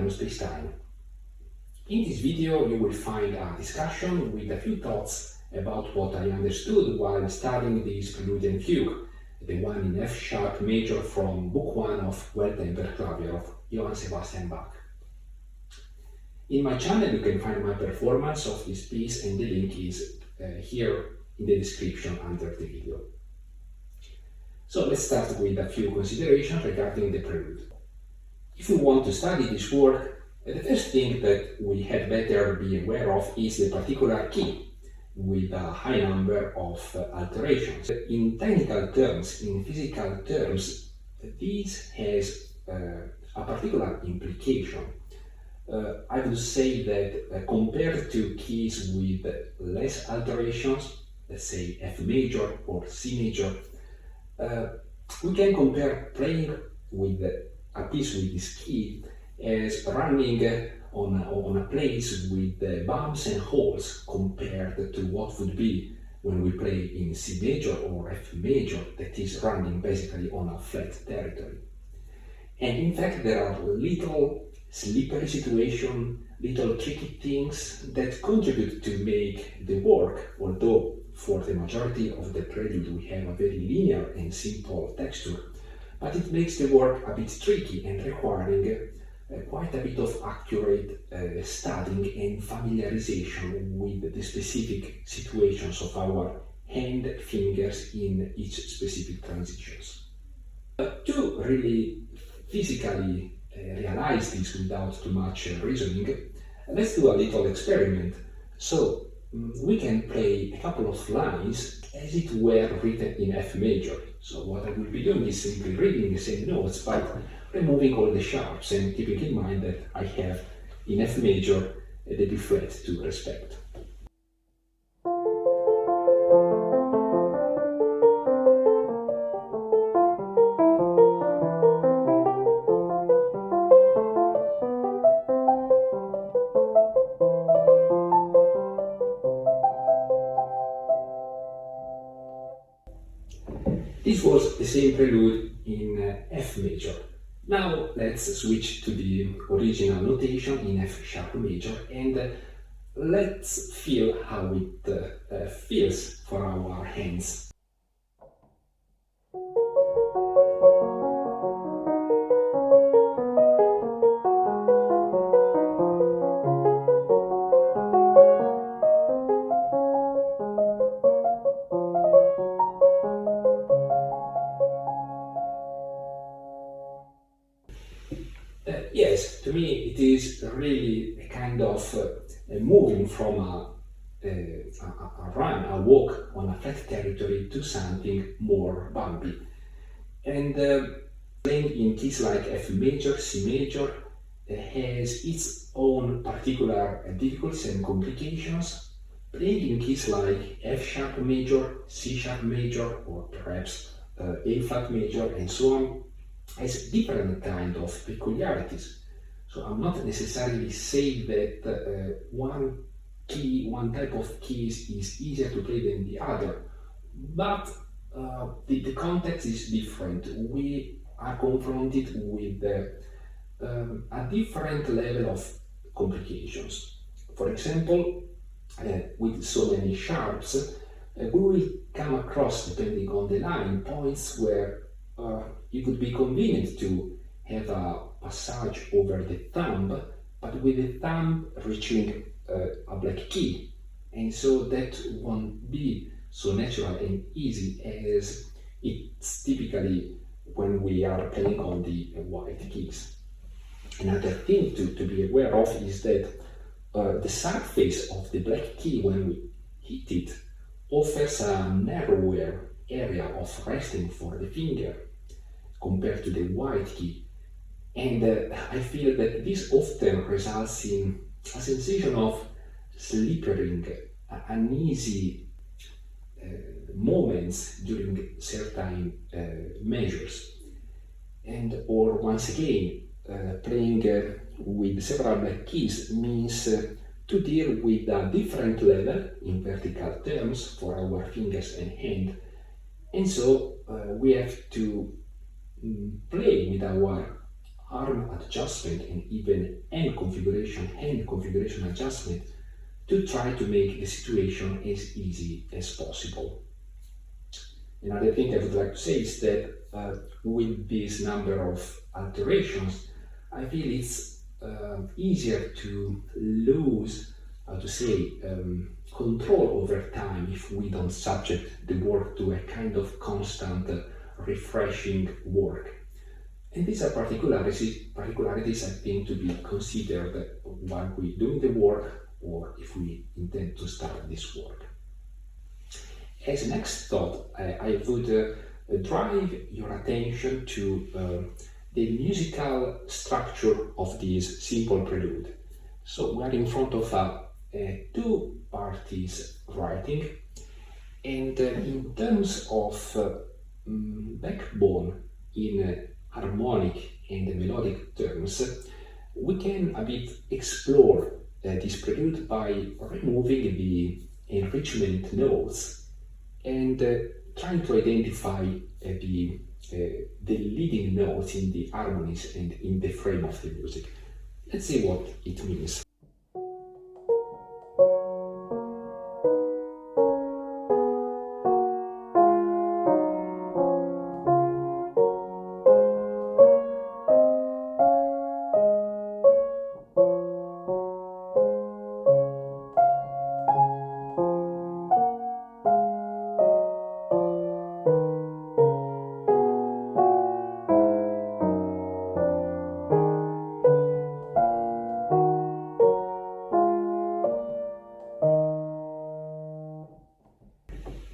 I'm spacetime. In this video you will find a discussion with a few thoughts about what I understood while studying this prelude and fugue, the one in F sharp major from Book 1 of Well Tempered Clavier of Johann Sebastian Bach. In my channel you can find my performance of this piece, and the link is here in the description under the video. So let's start with a few considerations regarding the prelude. If we want to study this work, the first thing that we had better be aware of is the particular key, with a high number of alterations. In technical terms, in physical terms, this has a particular implication. I would say that compared to keys with less alterations, let's say F major or C major, we can compare playing with a piece with this key as running on a place with bumps and holes compared to what would be when we play in C major or F major, that is running basically on a flat territory. And in fact there are little slippery situations, little tricky things that contribute to make the work, although for the majority of the prelude we have a very linear and simple texture, but it makes the work a bit tricky and requiring quite a bit of accurate studying and familiarization with the specific situations of our hand fingers in each specific transitions. To really physically realize this without too much reasoning, let's do a little experiment. So we can play a couple of lines as it were written in F major. So what I will be doing is simply reading the same notes but removing all the sharps and keeping in mind that I have in F major the B flat to respect. This was the same prelude in F major. Now let's switch to the original notation in F sharp major and let's feel how it feels for our hands. Yes, to me it is really a kind of moving from a run, a walk on a flat territory to something more bumpy. And playing in keys like F major, C major has its own particular difficulties and complications. Playing in keys like F sharp major, C sharp major, or perhaps A flat major and so on has different kind of peculiarities. So I'm not necessarily saying that one type of keys is easier to play than the other, but the context is different. We are confronted with a different level of complications. For example, with so many sharps, we will come across, depending on the line, points where it would be convenient to have a passage over the thumb, but with the thumb reaching a black key, and so that won't be so natural and easy as it's typically when we are playing on the white keys. Another thing to be aware of is that the surface of the black key when we hit it offers a narrower area of resting for the finger compared to the white key, and I feel that this often results in a sensation of slippering, uneasy moments during certain measures. And or once again, playing with several black keys means to deal with a different level in vertical terms for our fingers and hand, and so we have to play with our arm adjustment and even hand configuration adjustment to try to make the situation as easy as possible. Another thing I would like to say is that with this number of alterations, I feel it's easier to lose, how to say, control over time if we don't subject the work to a kind of constant refreshing work. And these are particularities I think to be considered while we're doing the work or if we intend to start this work. As a next thought, I would drive your attention to the musical structure of this simple prelude. So we are in front of a two parties writing, and in terms of backbone in harmonic and melodic terms, we can a bit explore this prelude by removing the enrichment notes and trying to identify the leading notes in the harmonies and in the frame of the music. Let's see what it means.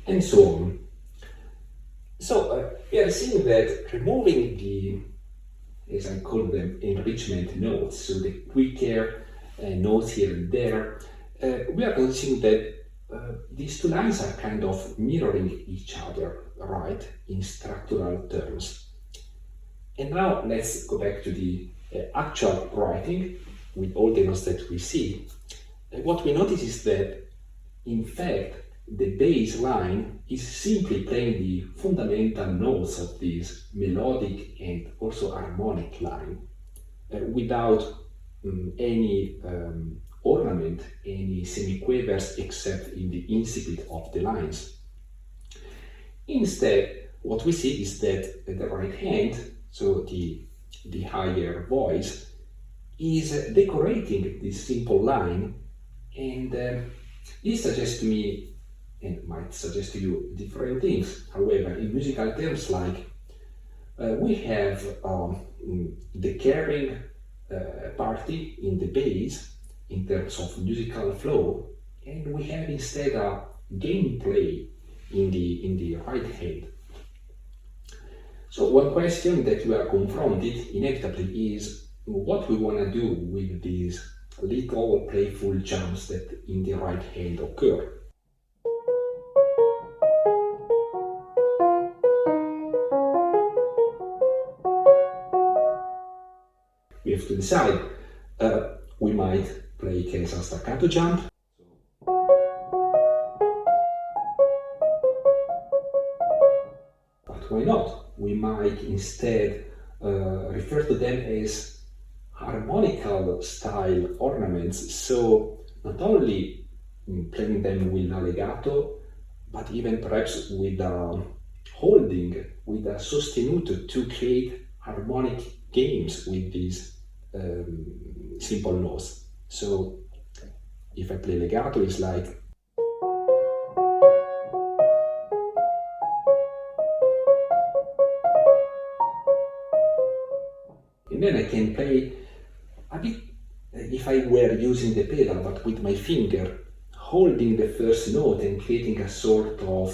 And so on. So we are seeing that removing the, as I call them, enrichment notes, so the quicker notes here and there, we are noticing that these two lines are kind of mirroring each other, right, in structural terms. And now let's go back to the actual writing with all the notes that we see. What we notice is that, in fact, the bass line is simply playing the fundamental notes of this melodic and also harmonic line without any ornament, any semiquavers except in the incipit of the lines. Instead, what we see is that the right hand, so the higher voice, is decorating this simple line, and this suggests to me and might suggest to you different things. However, in musical terms, like we have the carrying party in the bass in terms of musical flow, and we have instead a gameplay in the right hand. So one question that we are confronted inevitably is what we want to do with these little playful jumps that in the right hand occur. We have to decide. We might play a staccato jump. But why not? We might instead refer to them as harmonical style ornaments. So not only playing them with a legato, but even perhaps with a holding, with a sostenuto to create harmonic games with these simple notes. So if I play legato, it's like and then I can play a bit if I were using the pedal, but with my finger holding the first note and creating a sort of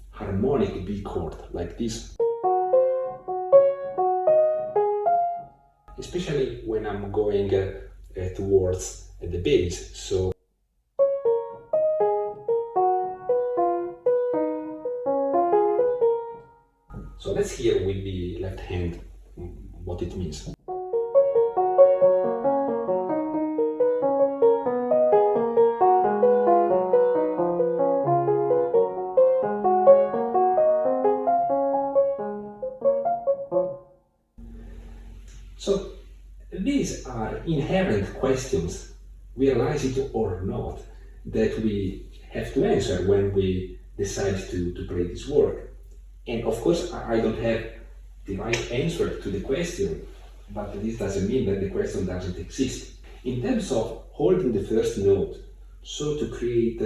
harmonic B chord like this. Especially when I'm going towards the bass. So let's hear with the left hand what it means. So inherent questions, realize it or not, that we have to answer when we decide to play this work. And of course, I don't have the right answer to the question, but this doesn't mean that the question doesn't exist. In terms of holding the first note, so to create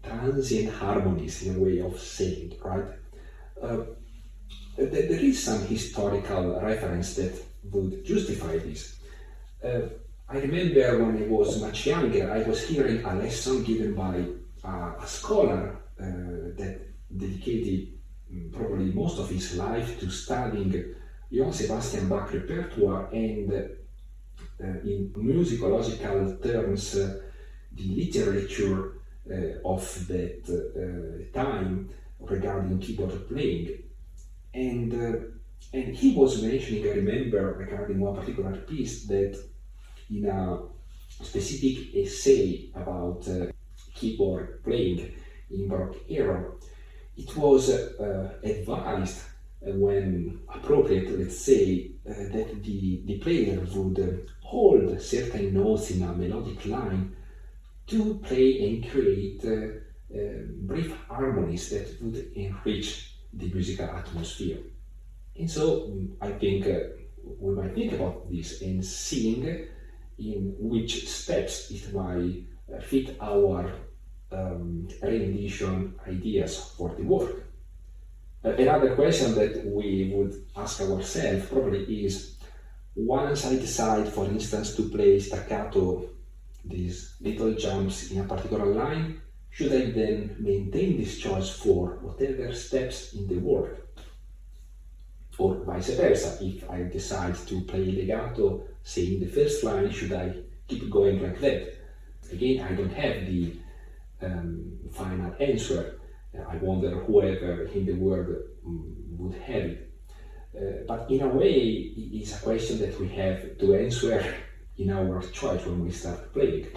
transient harmonies, in a way of saying, right? There is some historical reference that would justify this. I remember when I was much younger, I was hearing a lesson given by a scholar that dedicated probably most of his life to studying Johann Sebastian Bach repertoire and in musicological terms the literature of that time regarding keyboard playing. And he was mentioning, I remember, regarding one particular piece, that in a specific essay about keyboard playing in Baroque era, it was advised when appropriate, let's say, that the player would hold certain notes in a melodic line to play and create brief harmonies that would enrich the musical atmosphere. And so I think we might think about this and seeing in which steps it might fit our rendition ideas for the work. Another question that we would ask ourselves probably is, once I decide, for instance, to play staccato, these little jumps in a particular line, should I then maintain this choice for whatever steps in the work? Or vice versa, if I decide to play legato, say in the first line, should I keep going like that? Again, I don't have the final answer. I wonder whoever in the world would have it. But in a way, it's a question that we have to answer in our choice when we start playing.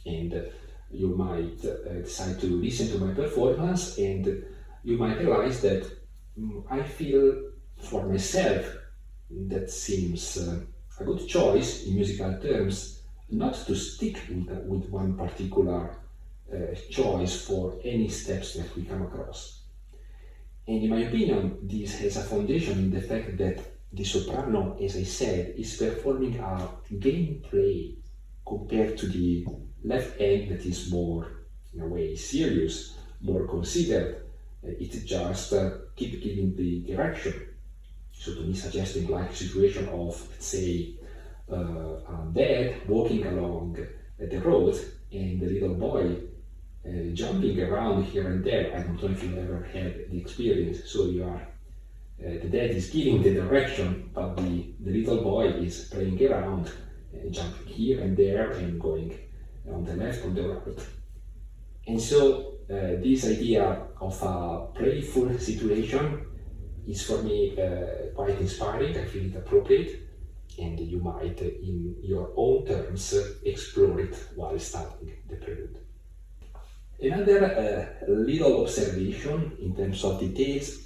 And you might decide to listen to my performance, and you might realize that I feel for myself that seems a good choice in musical terms, not to stick with one particular choice for any steps that we come across. And in my opinion, this has a foundation in the fact that the soprano, as I said, is performing a gameplay compared to the left hand that is more, in a way, serious, more considered. It just keep giving the direction. So to me, suggesting like a situation of, let's say, a dad walking along the road and the little boy jumping around here and there. I don't know if you ever had the experience. So you are, the dad is giving the direction, but the little boy is playing around, jumping here and there and going on the left, on the right. And so this idea of a playful situation is for me quite inspiring. I feel it appropriate, and you might, in your own terms, explore it while studying the prelude. Another little observation in terms of details,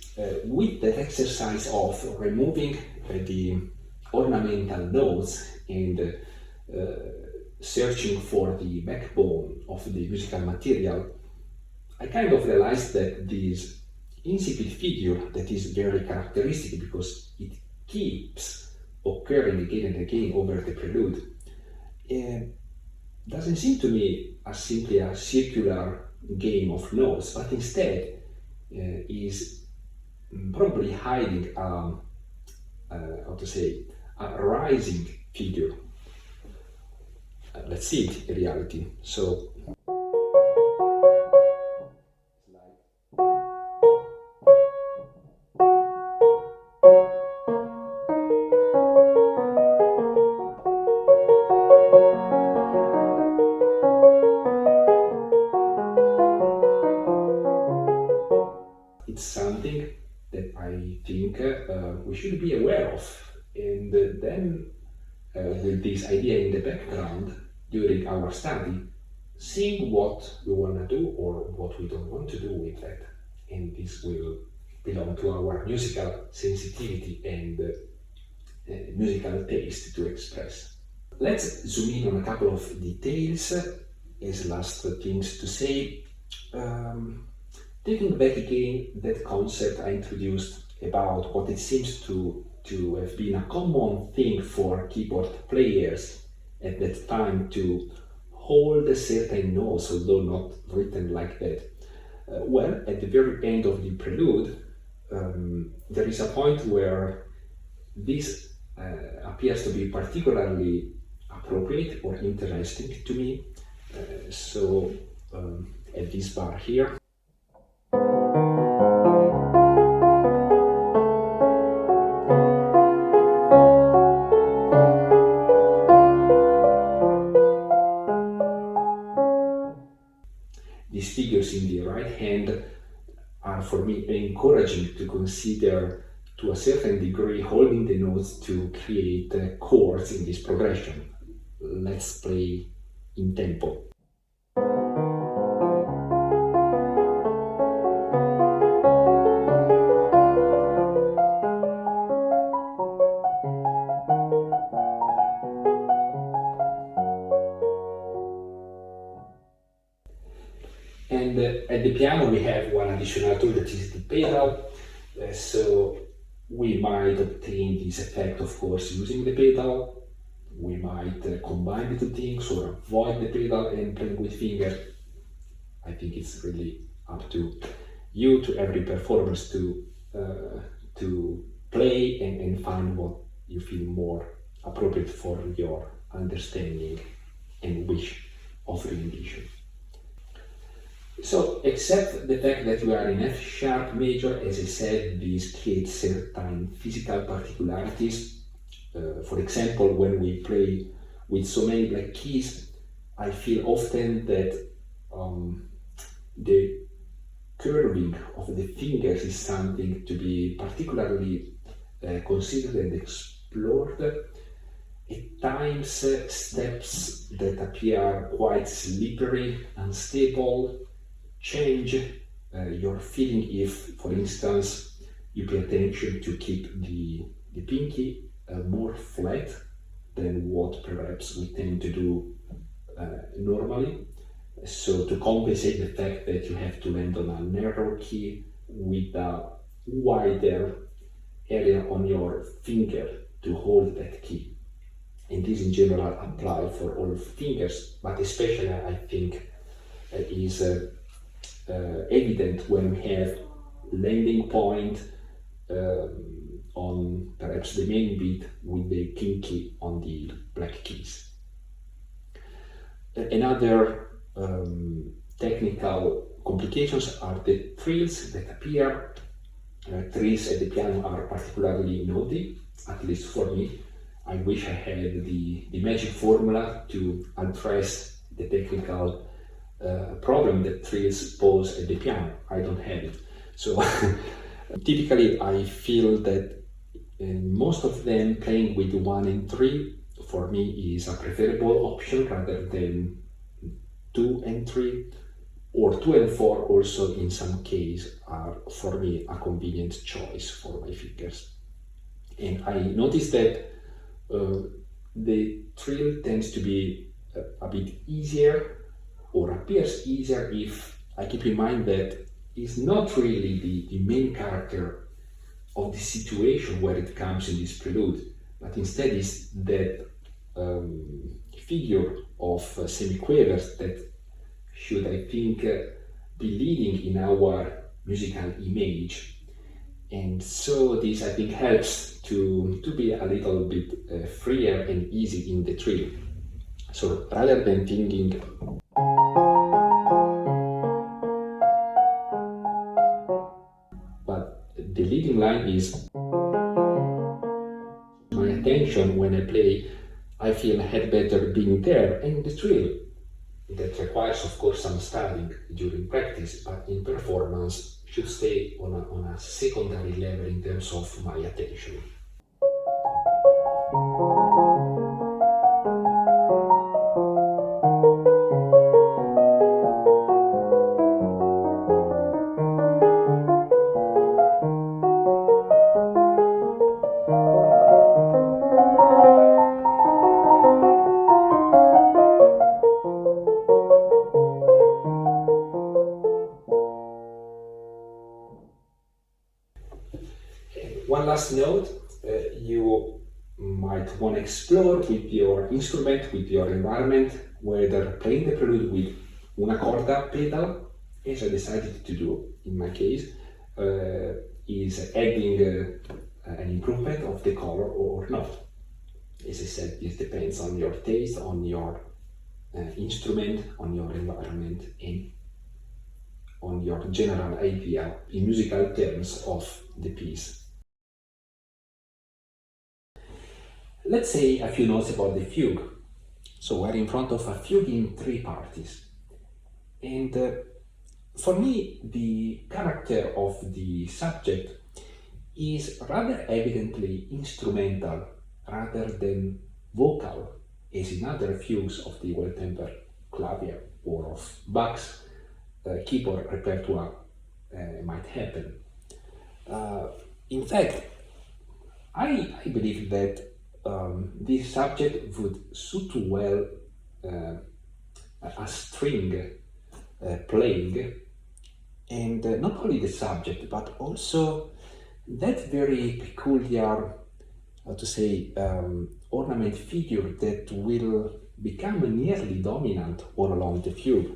with that exercise of removing the ornamental notes and searching for the backbone of the musical material, I kind of realized that this incipit figure that is very characteristic because it keeps occurring again and again over the prelude doesn't seem to me as simply a circular game of notes, but instead is probably hiding how to say, a rising figure. Let's see it in reality. So it's something that I think we should be aware of, and then with this idea in the background during our study, seeing what we want to do or what we don't want to do with that, and this will belong to our musical sensitivity and musical taste to express. Let's zoom in on a couple of details as last things to say. Taking back again that concept I introduced about what it seems to have been a common thing for keyboard players at that time to hold certain notes, although not written like that. Well, at the very end of the prelude, there is a point where this appears to be particularly appropriate or interesting to me. So at this bar here. These figures in the right hand are for me encouraging to consider to a certain degree holding the notes to create chords in this progression. Let's play in tempo. And at the piano we have one additional tool that is the pedal, so we might obtain this effect, of course, using the pedal. We might combine the two things or avoid the pedal and play with finger. I think it's really up to you, to every performance, to play and find what you feel more appropriate for your understanding and wish of rendition. So, except the fact that we are in F sharp major, as I said, this creates certain physical particularities. For example, when we play with so many black keys, I feel often that the curving of the fingers is something to be particularly considered and explored. At times, steps that appear quite slippery, unstable, change your feeling if, for instance, you pay attention to keep the pinky more flat than what perhaps we tend to do normally. So to compensate the fact that you have to land on a narrow key with a wider area on your finger to hold that key. And this in general apply for all fingers, but especially I think is evident when we have landing point on perhaps the main beat with the pinky on the black keys. Another technical complications are the trills that appear. Trills at the piano are particularly naughty, at least for me. I wish I had the magic formula to address the technical problem that trills pose at the piano. I don't have it. So typically I feel that most of them playing with 1 and 3 for me is a preferable option rather than 2 and 3, or 2 and 4 also in some case are for me a convenient choice for my fingers. And I noticed that the trill tends to be a bit easier or appears easier if I keep in mind that it's not really the main character of the situation where it comes in this prelude, but instead is that figure of semiquavers that should, I think, be leading in our musical image. And so this, I think, helps to be a little bit freer and easy in the trill. So rather than thinking but the leading line is my attention when I play, I feel I had better being there, and the trill that requires, of course, some studying during practice, but in performance should stay on a secondary level in terms of my attention. last note, you might want to explore with your instrument, with your environment, whether playing the prelude with una corda pedal, as I decided to do in my case, is adding an improvement of the color or not. As I said, this depends on your taste, on your instrument, on your environment, and on your general idea in musical terms of the piece. Let's say a few notes about the fugue. So we're in front of a fugue in 3 parties. And for me, the character of the subject is rather evidently instrumental rather than vocal, as in other fugues of the Well Tempered Clavier or of Bach's keyboard repertoire might happen. In fact, I believe that this subject would suit well a string playing, and not only the subject but also that very peculiar, how to say, ornament figure that will become nearly dominant all along the fugue.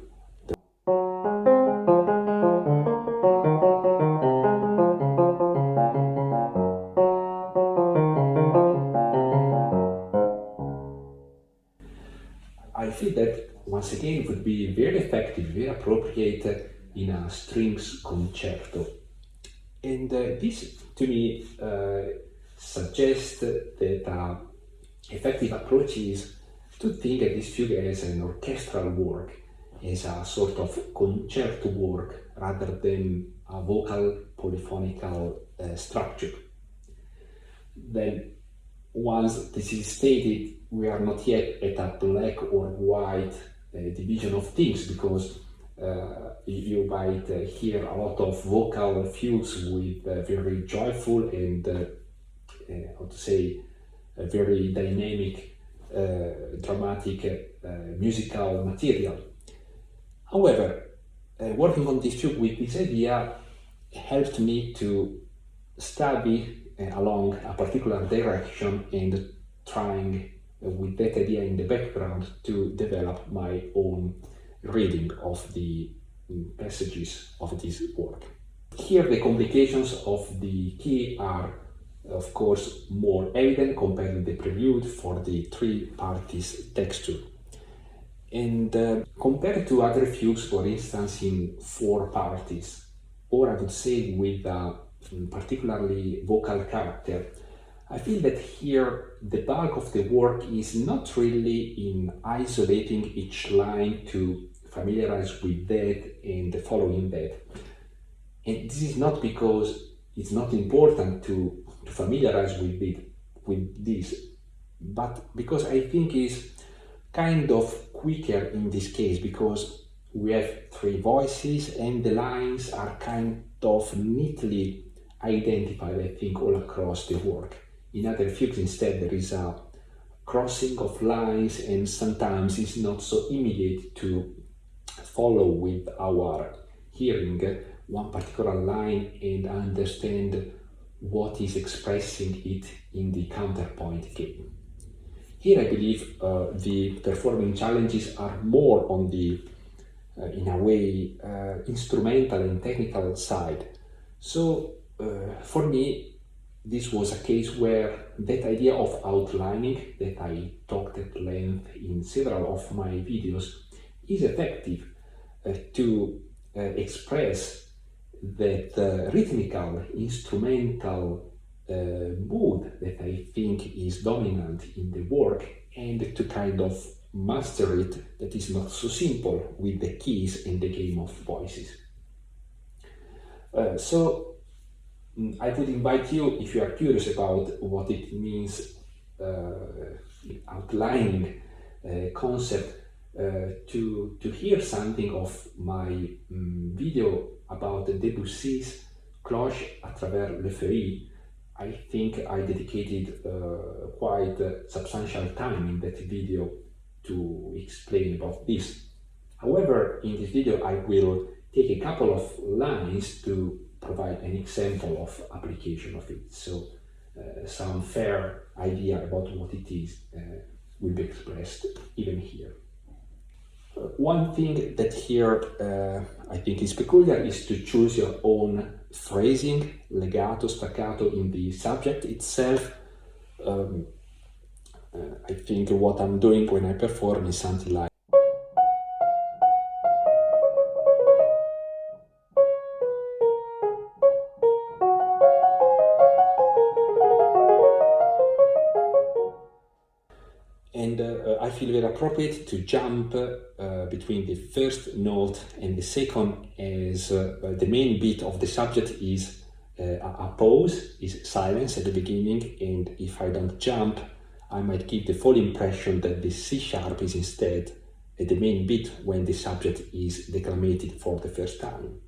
I feel that once again it would be very effective, very appropriate in a strings concerto. And this to me suggests that effective approach is to think of this fugue as an orchestral work, as a sort of concerto work rather than a vocal polyphonical structure. Then once this is stated, we are not yet at a black or white division of things, because you might hear a lot of vocal fugues with very joyful and how to say, very dynamic, dramatic musical material. However, working on this fugue with this idea helped me to study along a particular direction and trying with that idea in the background to develop my own reading of the passages of this work. Here the complications of the key are of course more evident compared with the prelude for the 3 parties texture. And compared to other fugues, for instance in 4 parties, or I would say with particularly vocal character, I feel that here the bulk of the work is not really in isolating each line to familiarize with that and following that. And this is not because it's not important to familiarize with this, but because I think it's kind of quicker in this case, because we have 3 voices and the lines are kind of neatly identified, I think, all across the work. In other fugues instead there is a crossing of lines, and sometimes it's not so immediate to follow with our hearing one particular line and understand what is expressing it in the counterpoint game. Here I believe the performing challenges are more on the, in a way, instrumental and technical side. So for me, this was a case where that idea of outlining that I talked at length in several of my videos is effective to express that rhythmical, instrumental mood that I think is dominant in the work, and to kind of master it that is not so simple with the keys and the game of voices. So I would invite you, if you are curious about what it means outlining concept, to hear something of my video about Debussy's Cloche à travers le feuillet. I think I dedicated quite substantial time in that video to explain about this. However, in this video I will take a couple of lines to provide an example of application of it. So some fair idea about what it is will be expressed even here. One thing that here I think is peculiar is to choose your own phrasing, legato, staccato in the subject itself. I think what I'm doing when I perform is something like and I feel very appropriate to jump between the first note and the second, as the main beat of the subject is a pause, is silence at the beginning, and if I don't jump, I might give the false impression that the C sharp is instead the main beat when the subject is declamated for the first time.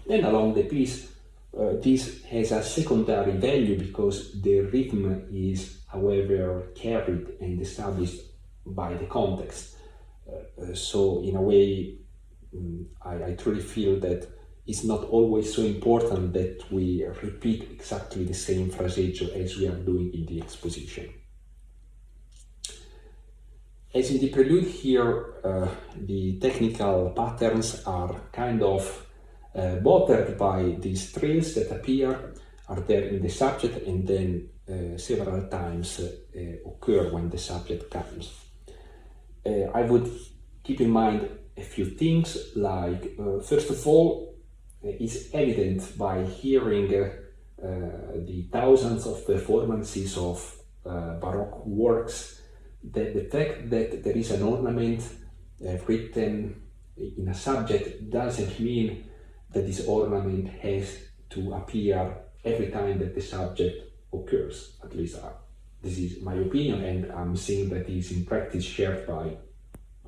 Then along the piece, this has a secondary value because the rhythm is, however, carried and established by the context. So in a way, I truly feel that it's not always so important that we repeat exactly the same phraseggio as we are doing in the exposition. As in the prelude here, the technical patterns are kind of bothered by these trills that are there in the subject and then several times occur when the subject comes. I would keep in mind a few things, like first of all, it's evident by hearing the thousands of performances of Baroque works that the fact that there is an ornament written in a subject doesn't mean that this ornament has to appear every time that the subject occurs. At least this is my opinion, and I'm seeing that is in practice shared by,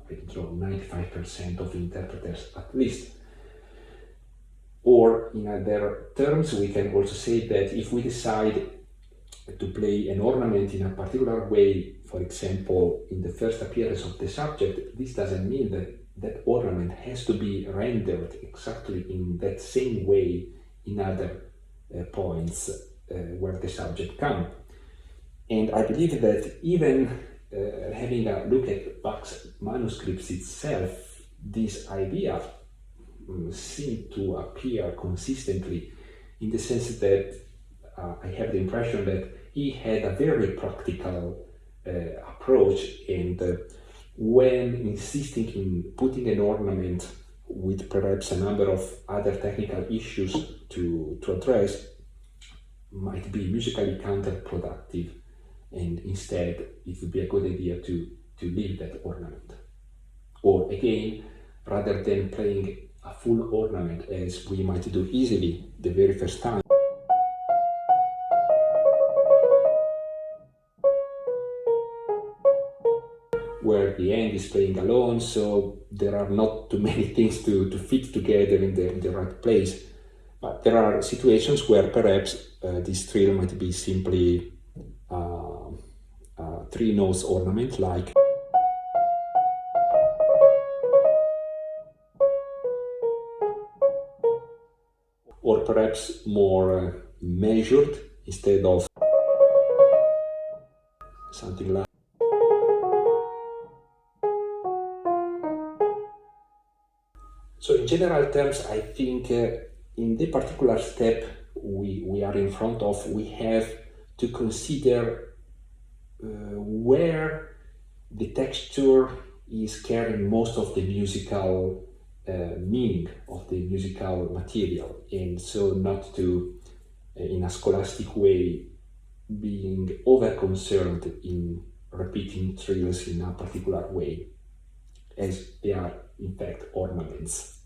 I don't know, 95% of interpreters at least. Or in other terms, we can also say that if we decide to play an ornament in a particular way, for example, in the first appearance of the subject, this doesn't mean that that ornament has to be rendered exactly in that same way in other points where the subject comes. And I believe that even having a look at Bach's manuscripts itself, this idea seemed to appear consistently, in the sense that I have the impression that he had a very practical approach, and when insisting in putting an ornament with perhaps a number of other technical issues to address, might be musically counterproductive, and instead it would be a good idea to leave that ornament. Or again, rather than playing a full ornament, as we might do easily the very first time, where the end is playing alone, so there are not too many things to fit together in the right place. But there are situations where perhaps this trill might be simply a three notes ornament, like, or perhaps more measured instead of something like. So in general terms, I think in the particular step we are in front of, we have to consider where the texture is carrying most of the musical meaning of the musical material, and so not to, in a scholastic way, being over concerned in repeating trills in a particular way, as they are in fact ornaments.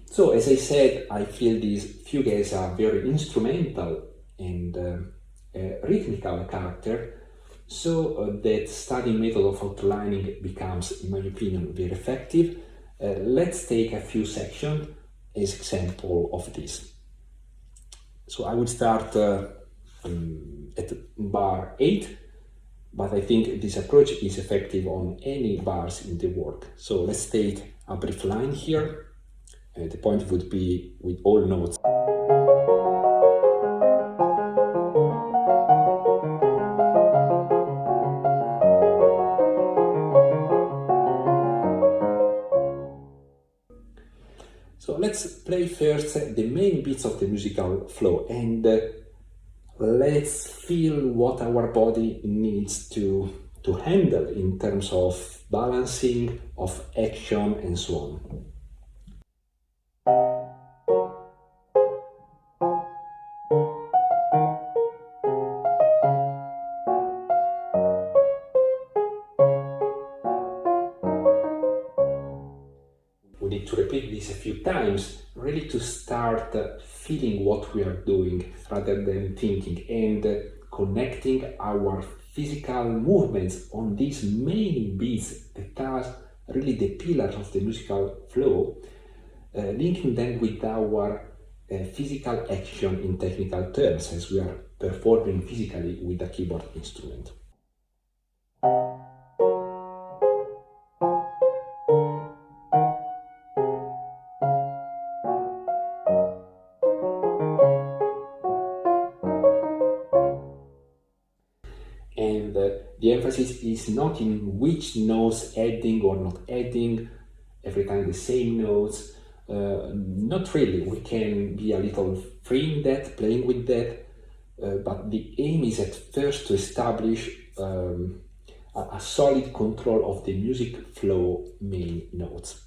So as I said, I feel these fugues are very instrumental and rhythmical character, so that studying method of outlining becomes, in my opinion, very effective. Let's take a few sections as example of this. So I would start at bar 8, but I think this approach is effective on any bars in the work. So let's take a brief line here. The point would be with all notes. let's play first the main beats of the musical flow, and let's feel what our body needs to handle in terms of balancing, of action, and so on. We need to repeat this a few times, really to start feeling what we are doing rather than thinking, and connecting our physical movements on these main beats that are really the pillars of the musical flow, linking them with our physical action in technical terms as we are performing physically with a keyboard instrument. And the emphasis is not in which notes adding or not adding, every time the same notes. Not really. We can be a little free in that, playing with that, but the aim is at first to establish a solid control of the music flow main notes.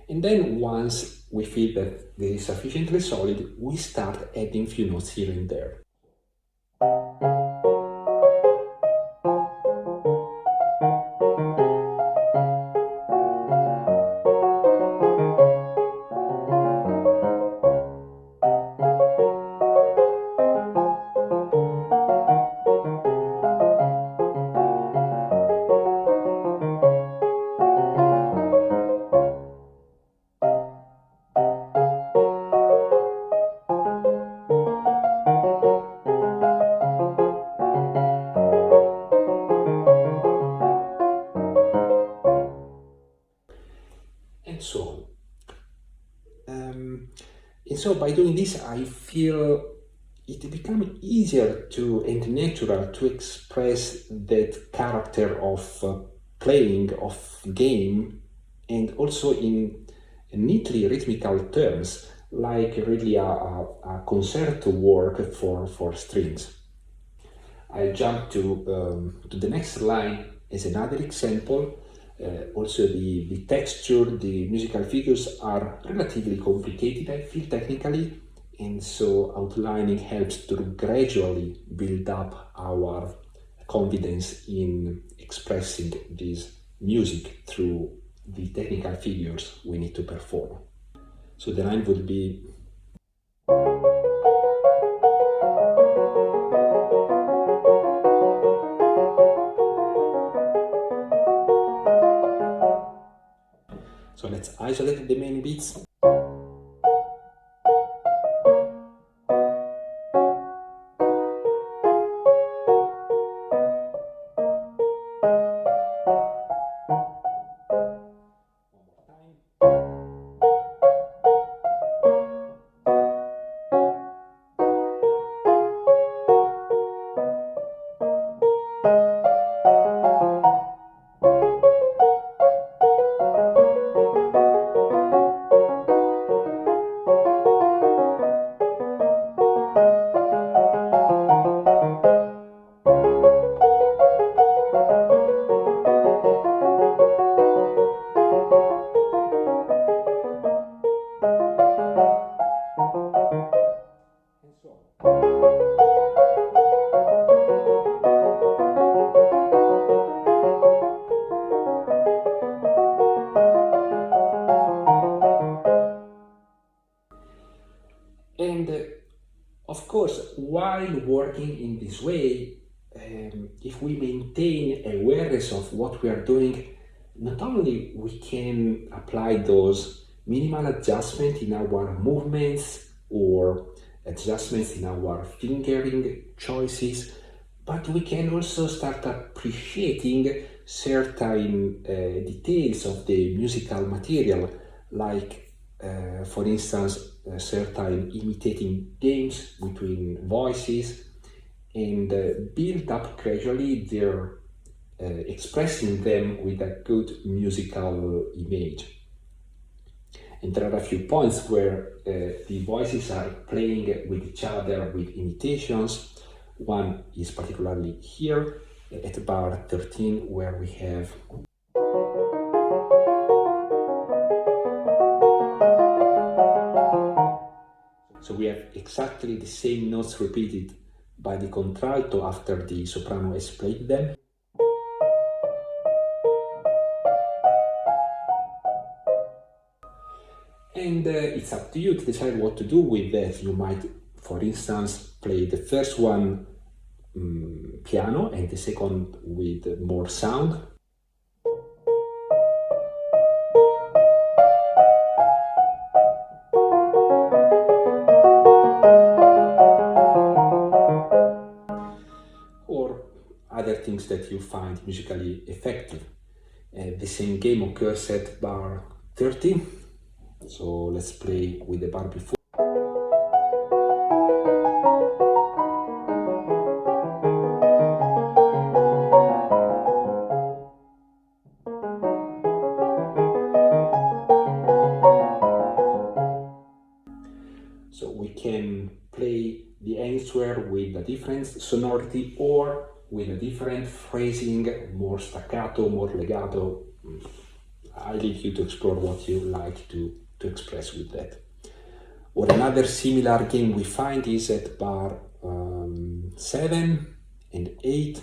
And then once we feel that they are sufficiently solid, we start adding few notes here and there. And so on. And so by doing this, I feel it becomes easier and natural to express that character of playing, of game, and also in neatly rhythmical terms, like really a concerto work for strings. I jump to the next line as another example. Also the texture, the musical figures are relatively complicated, I feel, technically, and so outlining helps to gradually build up our confidence in expressing this music through the technical figures we need to perform. So the line would be so let's isolate the main beats. And of course, while working in this way, if we maintain awareness of what we are doing, not only we can apply those minimal adjustments in our movements or adjustments in our fingering choices, but we can also start appreciating certain details of the musical material, like for instance, certain imitating games between voices, and build up gradually their expressing them with a good musical image. And there are a few points where the voices are playing with each other with imitations. One is particularly here at bar 13, where we have so we have exactly the same notes repeated by the contralto after the soprano has played them. And it's up to you to decide what to do with that. You might, for instance, play the first one piano and the second with more sound. Or other things that you find musically effective. The same game occurs at bar 30. So let's play with the bar before. So we can play the answer with a different sonority or with a different phrasing, more staccato, more legato. I leave you to explore what you like to express with that. Or another similar game we find is at bar 7 and 8.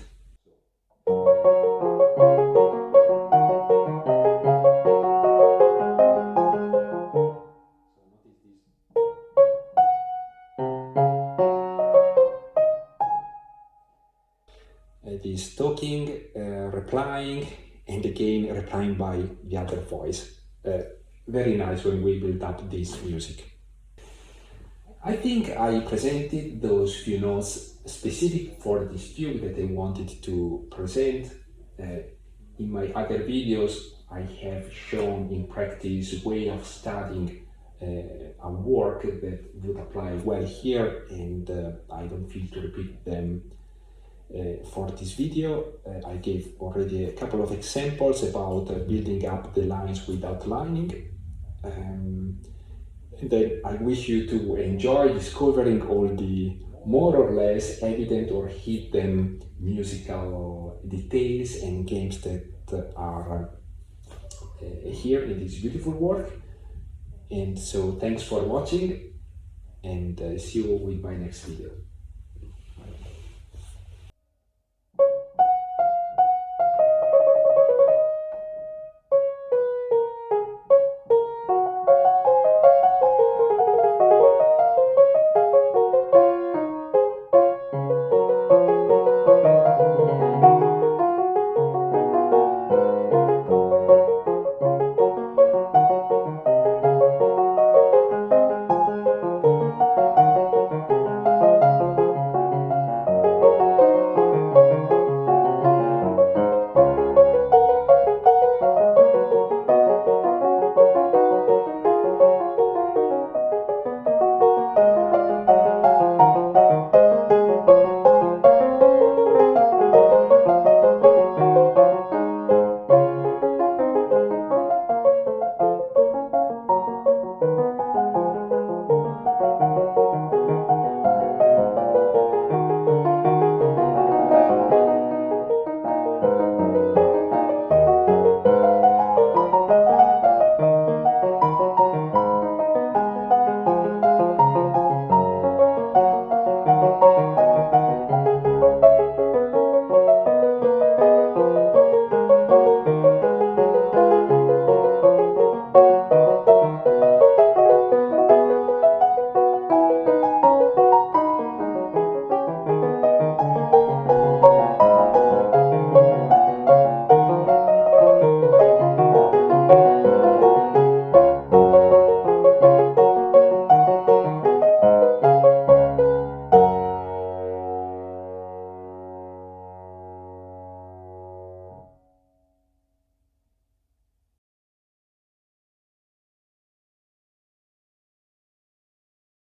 It is talking, replying, and again replying by the other voice. Very nice when we build up this music. I think I presented those few notes specific for this fugue that I wanted to present. In my other videos, I have shown in practice way of studying a work that would apply well here, and I don't feel to repeat them for this video. I gave already a couple of examples about building up the lines with outlining. And then I wish you to enjoy discovering all the more or less evident or hidden musical details and games that are here in this beautiful work. And so thanks for watching, and see you with my next video.